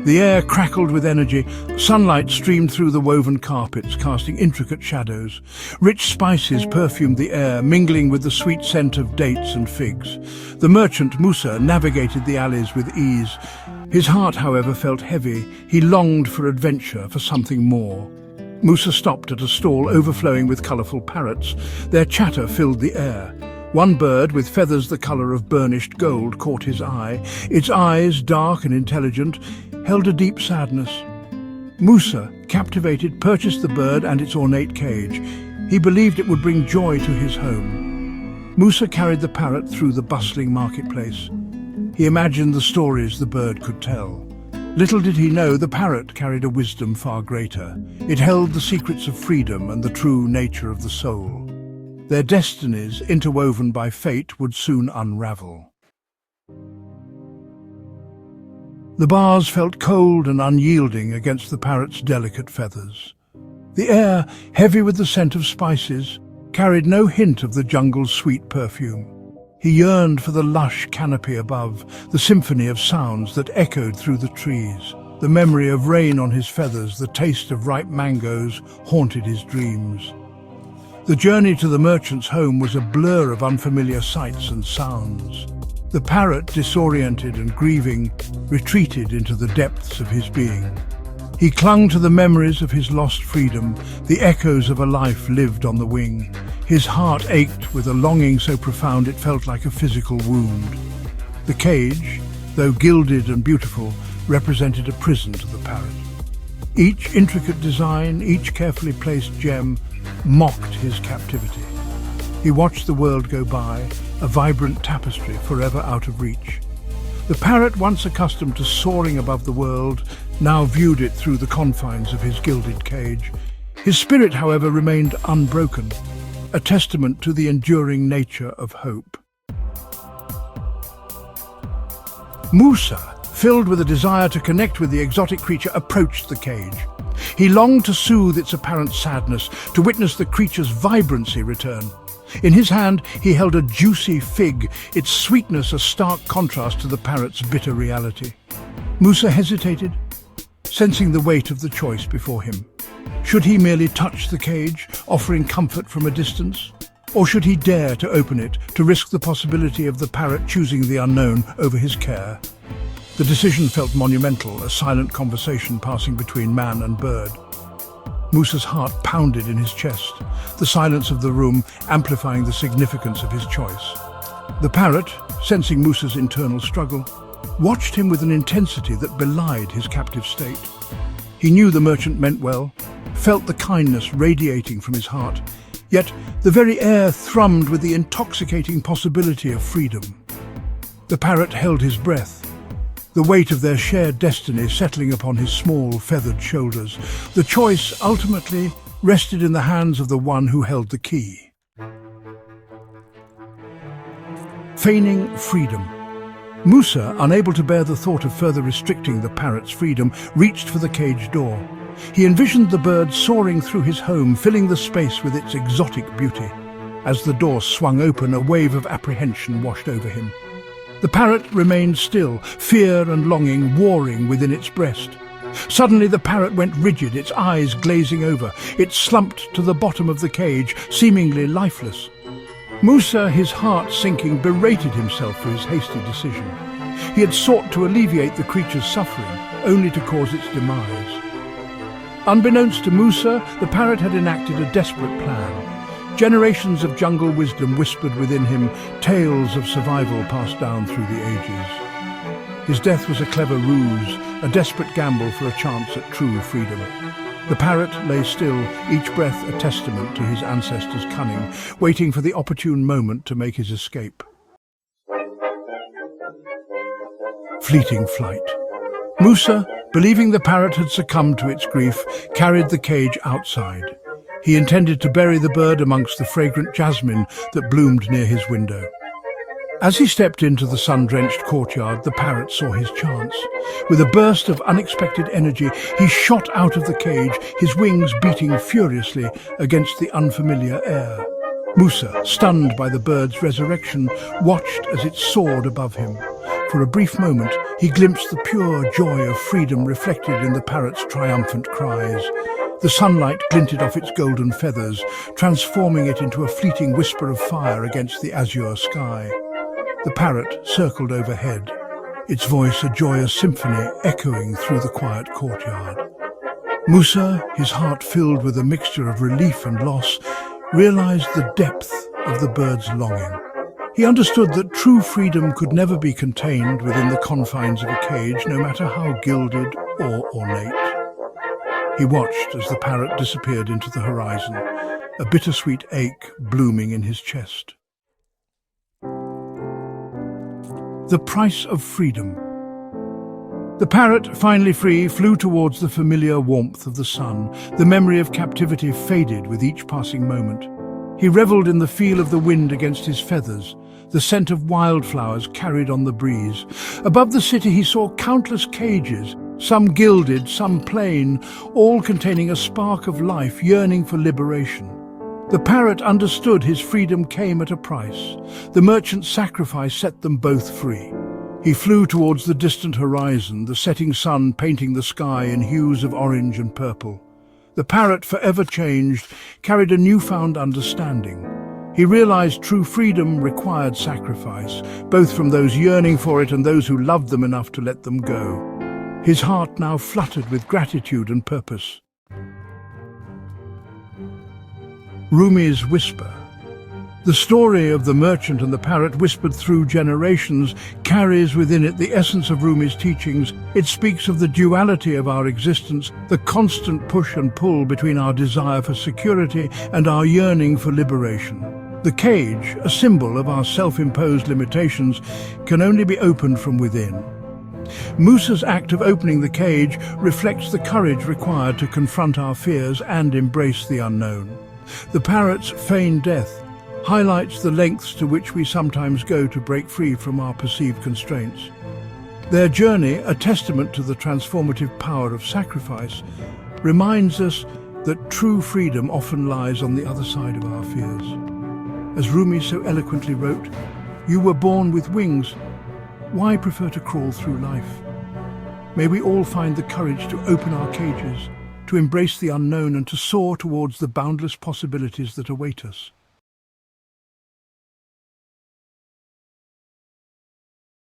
The air crackled with energy. Sunlight streamed through the woven carpets, casting intricate shadows. Rich spices perfumed the air, mingling with the sweet scent of dates and figs. The merchant, Musa, navigated the alleys with ease. His heart, however, felt heavy. He longed for adventure, for something more. Musa stopped at a stall overflowing with colourful parrots. Their chatter filled the air. One bird, with feathers the colour of burnished gold, caught his eye. Its eyes, dark and intelligent, held a deep sadness. Musa, captivated, purchased the bird and its ornate cage. He believed it would bring joy to his home. Musa carried the parrot through the bustling marketplace. He imagined the stories the bird could tell. Little did he know the parrot carried a wisdom far greater. It held the secrets of freedom and the true nature of the soul. Their destinies, interwoven by fate, would soon unravel. The bars felt cold and unyielding against the parrot's delicate feathers. The air, heavy with the scent of spices, carried no hint of the jungle's sweet perfume. He yearned for the lush canopy above, the symphony of sounds that echoed through the trees. The memory of rain on his feathers, the taste of ripe mangoes, haunted his dreams. The journey to the merchant's home was a blur of unfamiliar sights and sounds. The parrot, disoriented and grieving, retreated into the depths of his being. He clung to the memories of his lost freedom, the echoes of a life lived on the wing. His heart ached with a longing so profound it felt like a physical wound. The cage, though gilded and beautiful, represented a prison to the parrot. Each intricate design, each carefully placed gem, mocked his captivity. He watched the world go by, a vibrant tapestry forever out of reach. The parrot, once accustomed to soaring above the world, now viewed it through the confines of his gilded cage. His spirit, however, remained unbroken, a testament to the enduring nature of hope. Musa, filled with a desire to connect with the exotic creature, approached the cage. He longed to soothe its apparent sadness, to witness the creature's vibrancy return. In his hand, he held a juicy fig, its sweetness a stark contrast to the parrot's bitter reality. Musa hesitated, sensing the weight of the choice before him. Should he merely touch the cage, offering comfort from a distance? Or should he dare to open it, to risk the possibility of the parrot choosing the unknown over his care? The decision felt monumental, a silent conversation passing between man and bird. Musa's heart pounded in his chest, the silence of the room amplifying the significance of his choice. The parrot, sensing Musa's internal struggle, watched him with an intensity that belied his captive state. He knew the merchant meant well, felt the kindness radiating from his heart, yet the very air thrummed with the intoxicating possibility of freedom. The parrot held his breath, the weight of their shared destiny settling upon his small, feathered shoulders. The choice ultimately rested in the hands of the one who held the key. Feigning freedom. Musa, unable to bear the thought of further restricting the parrot's freedom, reached for the cage door. He envisioned the bird soaring through his home, filling the space with its exotic beauty. As the door swung open, a wave of apprehension washed over him. The parrot remained still, fear and longing warring within its breast. Suddenly the parrot went rigid, its eyes glazing over. It slumped to the bottom of the cage, seemingly lifeless. Musa, his heart sinking, berated himself for his hasty decision. He had sought to alleviate the creature's suffering, only to cause its demise. Unbeknownst to Musa, the parrot had enacted a desperate plan. Generations of jungle wisdom whispered within him, tales of survival passed down through the ages. His death was a clever ruse, a desperate gamble for a chance at true freedom. The parrot lay still, each breath a testament to his ancestors' cunning, waiting for the opportune moment to make his escape. Fleeting flight. Musa, believing the parrot had succumbed to its grief, carried the cage outside. He intended to bury the bird amongst the fragrant jasmine that bloomed near his window. As he stepped into the sun-drenched courtyard, the parrot saw his chance. With a burst of unexpected energy, he shot out of the cage, his wings beating furiously against the unfamiliar air. Musa, stunned by the bird's resurrection, watched as it soared above him. For a brief moment, he glimpsed the pure joy of freedom reflected in the parrot's triumphant cries. The sunlight glinted off its golden feathers, transforming it into a fleeting whisper of fire against the azure sky. The parrot circled overhead, its voice a joyous symphony echoing through the quiet courtyard. Musa, his heart filled with a mixture of relief and loss, realized the depth of the bird's longing. He understood that true freedom could never be contained within the confines of a cage, no matter how gilded or ornate. He watched as the parrot disappeared into the horizon, a bittersweet ache blooming in his chest. The price of freedom. The parrot, finally free, flew towards the familiar warmth of the sun. The memory of captivity faded with each passing moment. He revelled in the feel of the wind against his feathers, the scent of wildflowers carried on the breeze. Above the city he saw countless cages, some gilded, some plain, all containing a spark of life yearning for liberation. The parrot understood his freedom came at a price. The merchant's sacrifice set them both free. He flew towards the distant horizon, the setting sun painting the sky in hues of orange and purple. The parrot, forever changed, carried a newfound understanding. He realized true freedom required sacrifice, both from those yearning for it and those who loved them enough to let them go. His heart now fluttered with gratitude and purpose. Rumi's whisper. The story of the merchant and the parrot whispered through generations carries within it the essence of Rumi's teachings. It speaks of the duality of our existence, the constant push and pull between our desire for security and our yearning for liberation. The cage, a symbol of our self-imposed limitations, can only be opened from within. Musa's act of opening the cage reflects the courage required to confront our fears and embrace the unknown. The parrot's feigned death highlights the lengths to which we sometimes go to break free from our perceived constraints. Their journey, a testament to the transformative power of sacrifice, reminds us that true freedom often lies on the other side of our fears. As Rumi so eloquently wrote, "You were born with wings. Why prefer to crawl through life?" May we all find the courage to open our cages, to embrace the unknown and to soar towards the boundless possibilities that await us.